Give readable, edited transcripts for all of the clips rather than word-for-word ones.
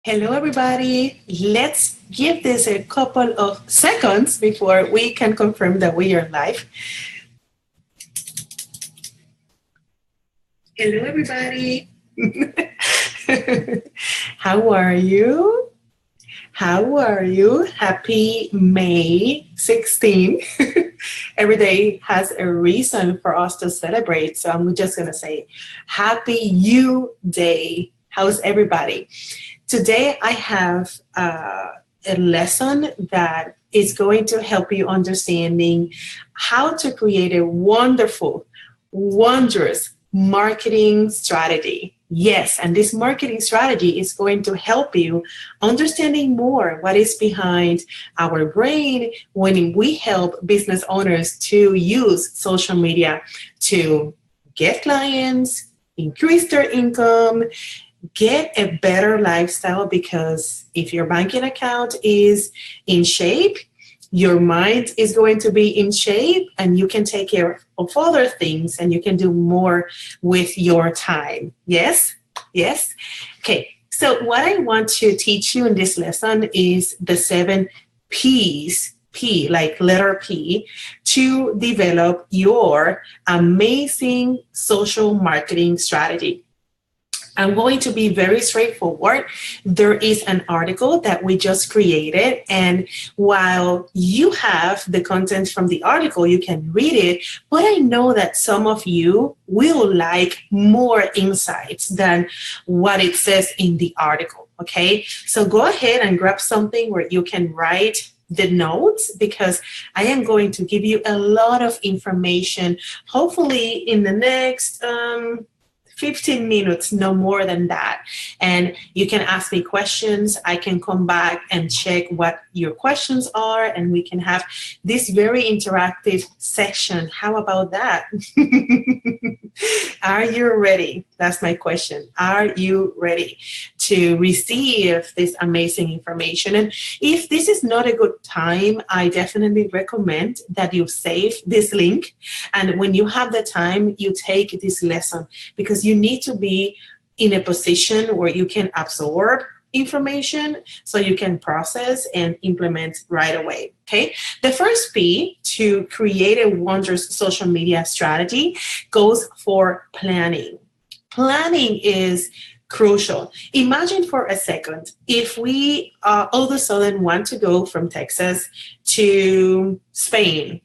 Hello, everybody. Let's give this a couple of seconds before we can confirm that we are live. Hello, everybody. How are you? How are you? Happy May 16. Every day has a reason for us to celebrate. So I'm just going to say, Happy You Day. How's everybody? Today, I have a lesson that is going to help you understanding how to create a wonderful, wondrous marketing strategy. Yes, and this marketing strategy is going to help you understanding more what is behind our brain when we help business owners to use social media to get clients, increase their income, get a better lifestyle, because if your banking account is in shape, your mind is going to be in shape, and you can take care of other things and you can do more with your time. Yes? Yes? Okay. So what I want to teach you in this lesson is the 7 P's, P like letter P, to develop your amazing social marketing strategy. I'm going to be very straightforward. There is an article that we just created, and while you have the content from the article, you can read it, but I know that some of you will like more insights than what it says in the article, okay? So go ahead and grab something where you can write the notes, because I am going to give you a lot of information, hopefully in the next 15 minutes, no more than that. And you can ask me questions. I can come back and check what your questions are, and we can have this very interactive session. How about that? Are you ready? That's my question. Are you ready to receive this amazing information? And if this is not a good time, I definitely recommend that you save this link. And when you have the time, you take this lesson, because you need to be in a position where you can absorb information so you can process and implement right away. Okay. The first P to create a wondrous social media strategy goes for planning. Planning is crucial. Imagine for a second if we all of a sudden want to go from Texas to Spain.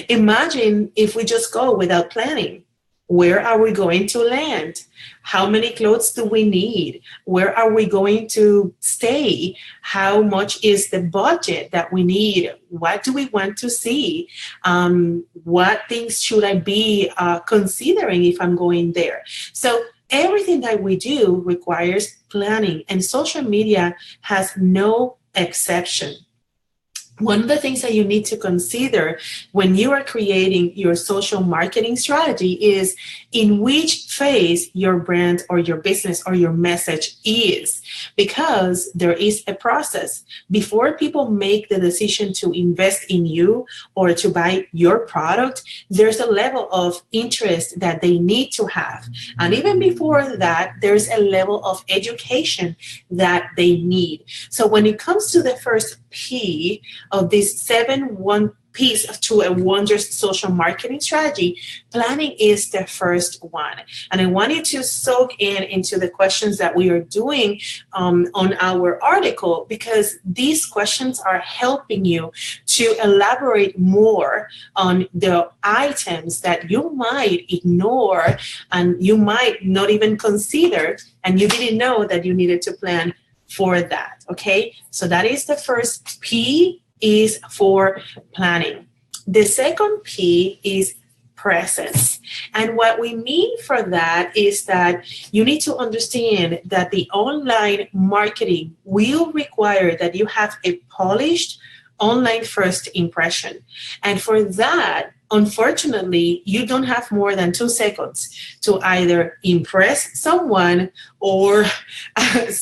Imagine if we just go without planning. Where are we going to land? How many clothes do we need? Where are we going to stay? How much is the budget that we need? What do we want to see? What things should I be considering if I'm going there? So everything that we do requires planning, and social media has no exception. One of the things that you need to consider when you are creating your social marketing strategy is in which phase your brand or your business or your message is, because there is a process. Before people make the decision to invest in you or to buy your product, there's a level of interest that they need to have. And even before that, there's a level of education that they need. So when it comes to the first P of this 7 piece to a wondrous social marketing strategy, planning is the first one. And I want you to soak into the questions that we are doing on our article, because these questions are helping you to elaborate more on the items that you might ignore and you might not even consider, and you didn't know that you needed to plan for that. Okay, so that is the first P, is for planning. The second P is presence. And what we mean for that is that you need to understand that the online marketing will require that you have a polished online first impression. And for that, unfortunately, you don't have more than 2 seconds to either impress someone or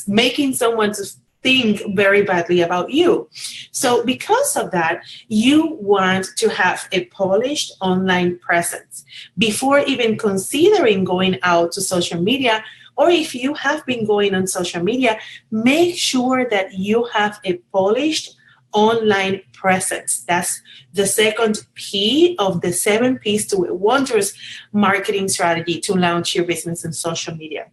making someone to think very badly about you. So because of that, you want to have a polished online presence before even considering going out to social media or if you have been going on social media, make sure that you have a polished online presence. That's the second P of the 7 P's to a wondrous marketing strategy to launch your business on social media.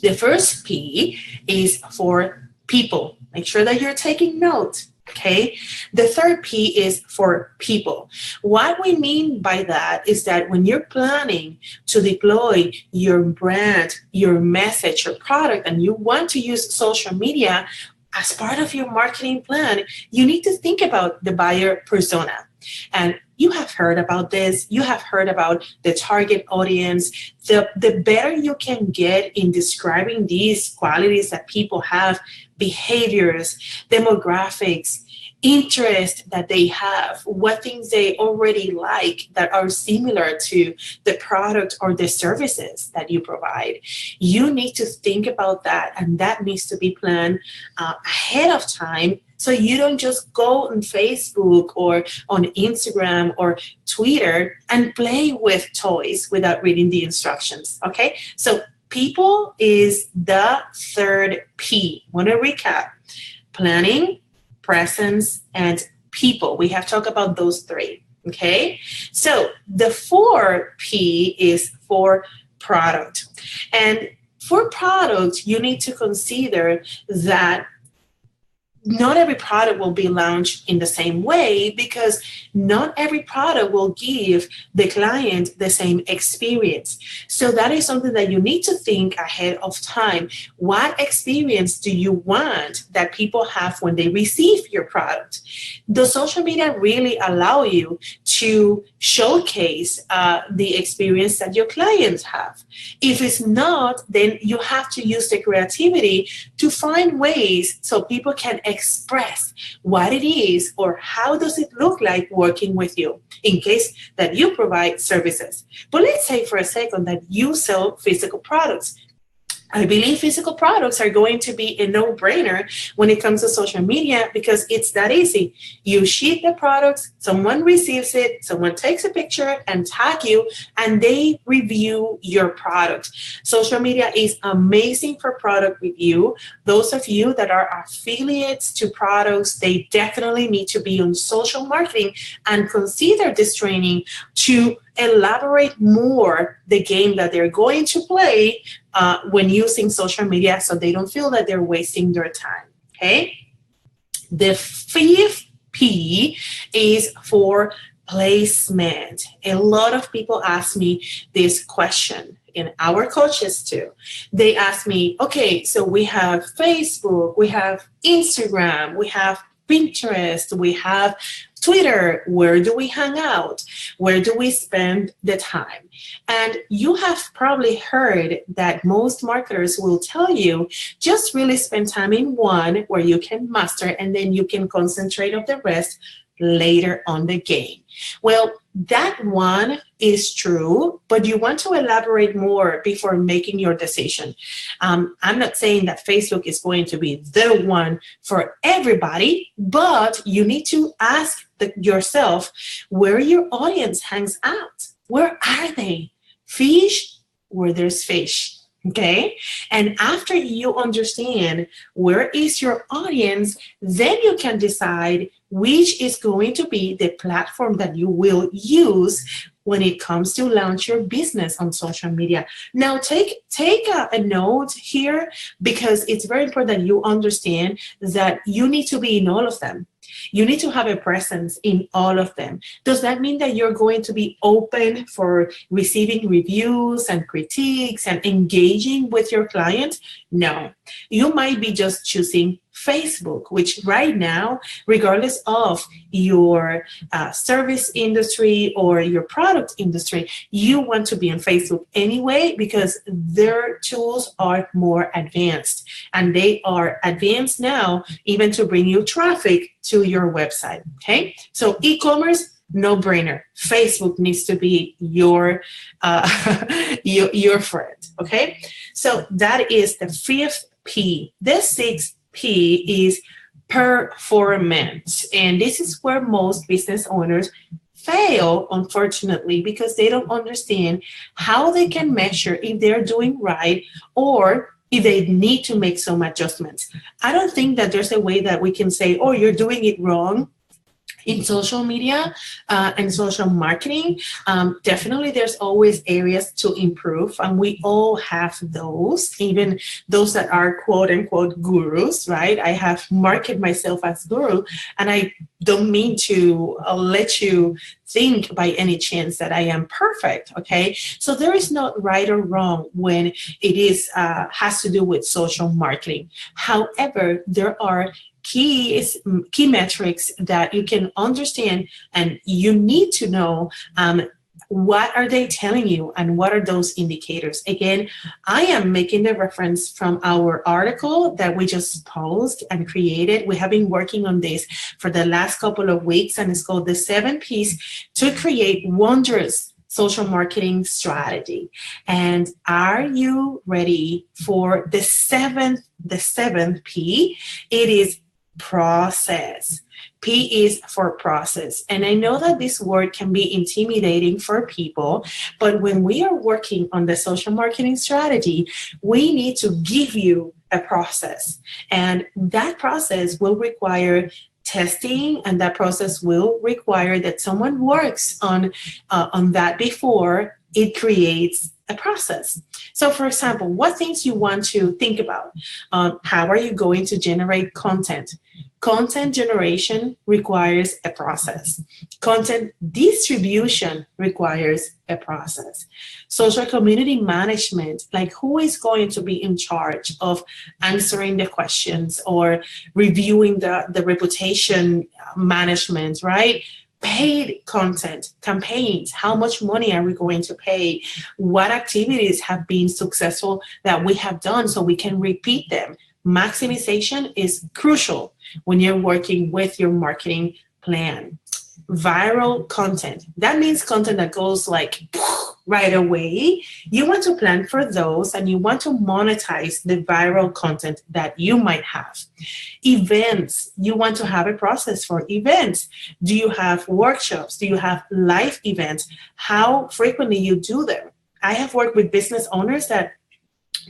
The first P is for people. Make sure that you're taking note. Okay. The third P is for people. What we mean by that is that when you're planning to deploy your brand, your message, your product, and you want to use social media as part of your marketing plan, you need to think about the buyer persona. And you have heard about this. You have heard about the target audience. The better you can get in describing these qualities that people have, behaviors, demographics, interest that they have, what things they already like that are similar to the product or the services that you provide. You need to think about that, and that needs to be planned ahead of time. So you don't just go on Facebook or on Instagram or Twitter and play with toys without reading the instructions, okay? So people is the third P. Want to recap: planning, presence, and people. We have talked about those three, okay? So the 4 P is for product. And for product, you need to consider that not every product will be launched in the same way, because not every product will give the client the same experience. So that is something that you need to think ahead of time. What experience do you want that people have when they receive your product? Does social media really allow you to showcase the experience that your clients have? If it's not, then you have to use the creativity to find ways so people can express what it is or how does it look like working with you in case that you provide services. But let's say for a second that you sell physical products. I believe physical products are going to be a no-brainer when it comes to social media, because it's that easy. You ship the products, someone receives it, someone takes a picture and tag you, and they review your product. Social media is amazing for product review. Those of you that are affiliates to products, they definitely need to be on social marketing and consider this training to elaborate more the game that they're going to play when using social media, so they don't feel that they're wasting their time, okay? The 5th P is for placement. A lot of people ask me this question, and our coaches too. They ask me, okay, so we have Facebook, we have Instagram, we have Pinterest, we have Twitter. Where do we hang out? Where do we spend the time? And you have probably heard that most marketers will tell you, just really spend time in one where you can master, and then you can concentrate on the rest later on the game. Well, that one is true, but you want to elaborate more before making your decision. I'm not saying that Facebook is going to be the one for everybody, but you need to ask yourself where your audience hangs out. Where are they? Fish where there's fish. Okay. And after you understand where is your audience, then you can decide which is going to be the platform that you will use when it comes to launch your business on social media. Now, take a note here, because it's very important that you understand that you need to be in all of them. You need to have a presence in all of them. Does that mean that you're going to be open for receiving reviews and critiques and engaging with your client? No. You might be just choosing Facebook, which right now, regardless of your service industry or your product industry, you want to be on Facebook anyway, because their tools are more advanced, and they are advanced now even to bring you traffic to your website. Okay, so e-commerce, no brainer. Facebook needs to be your your friend. Okay, so that is the 5th P. The 6th P is performance, and this is where most business owners fail, unfortunately, because they don't understand how they can measure if they're doing right or if they need to make some adjustments. I don't think that there's a way that we can say, oh, you're doing it wrong in social media and social marketing. Definitely there's always areas to improve, and we all have those, even those that are quote unquote gurus, right? I have marketed myself as guru, and I don't mean to let you think by any chance that I am perfect, okay? So there is not right or wrong when it is has to do with social marketing. However, there are key metrics that you can understand, and you need to know what are they telling you and what are those indicators. Again, I am making the reference from our article that we just posted and created. We have been working on this for the last couple of weeks, and it's called the 7 P's to create Wondrous social marketing strategy. And are you ready for the seventh P? It is process. P is for process. And I know that this word can be intimidating for people, but when we are working on the social marketing strategy, we need to give you a process. And that process will require testing, and that process will require that someone works on that before it creates a process. So for example, what things you want to think about? How are you going to generate content? Content generation requires a process. Content distribution requires a process. Social community management, like who is going to be in charge of answering the questions or reviewing the reputation management, right? Paid content, campaigns, how much money are we going to pay? What activities have been successful that we have done so we can repeat them? Maximization is crucial when you're working with your marketing plan. Viral content, that means content that goes like right away. You want to plan for those, and you want to monetize the viral content that you might have. Events, you want to have a process for events. Do you have workshops? Do you have live events? How frequently you do them? I have worked with business owners that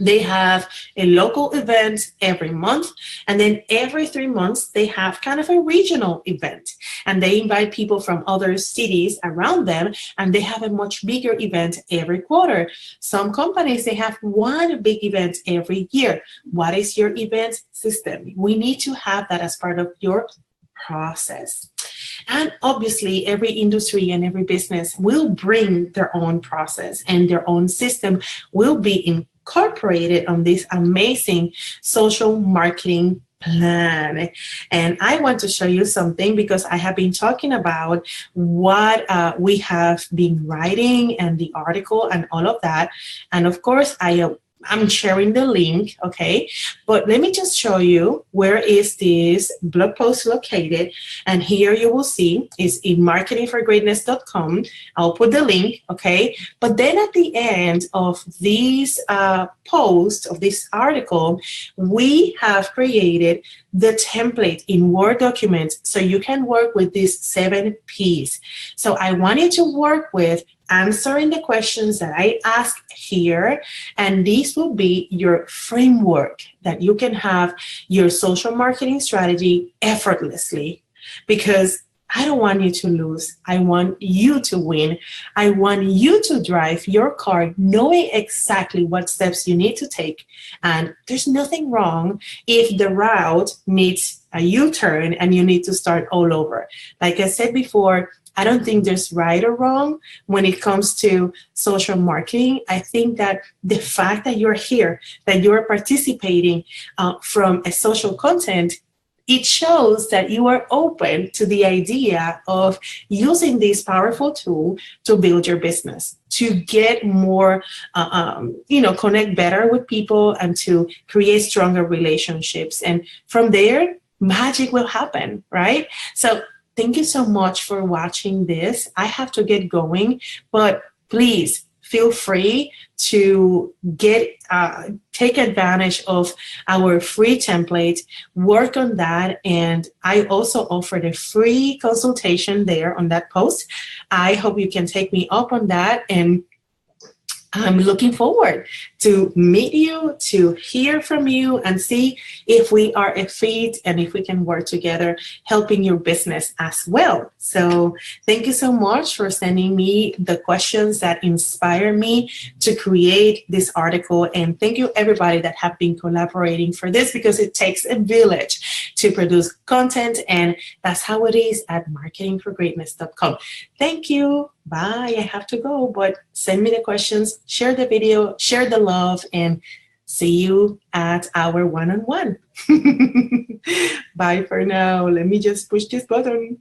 they have a local event every month, and then every 3 months they have kind of a regional event, and they invite people from other cities around them, and they have a much bigger event every quarter. Some companies, they have one big event every year. What is your event system? We need to have that as part of your process. And obviously, every industry and every business will bring their own process, and their own system will be incorporated on this amazing social marketing plan. And I want to show you something, because I have been talking about what we have been writing and the article and all of that. And of course, I'm sharing the link, okay? But let me just show you where is this blog post located. And here you will see is in marketingforgreatness.com. I'll put the link, okay? But then at the end of this post, of this article, we have created the template in Word documents so you can work with these 7 P's. So I want you to work with answering the questions that I ask here, and this will be your framework that you can have your social marketing strategy effortlessly, because I don't want you to lose. I want you to win. I want you to drive your car knowing exactly what steps you need to take. And there's nothing wrong if the route needs a U-turn and you need to start all over. Like I said before, I don't think there's right or wrong when it comes to social marketing. I think that the fact that you're here, that you're participating from a social content, it shows that you are open to the idea of using this powerful tool to build your business, to get more, connect better with people, and to create stronger relationships. And from there, magic will happen, right? So thank you so much for watching this. I have to get going, but please feel free to take advantage of our free template, work on that, and I also offered a free consultation there on that post. I hope you can take me up on that, and I'm looking forward to meet you, to hear from you, and see if we are a fit and if we can work together helping your business as well. So thank you so much for sending me the questions that inspire me to create this article. And thank you everybody that have been collaborating for this, because it takes a village to produce content, and that's how it is at marketingforgreatness.com. Thank you. Bye. I have to go, but send me the questions, share the video, share the love, and see you at our one-on-one. Bye for now. Let me just push this button.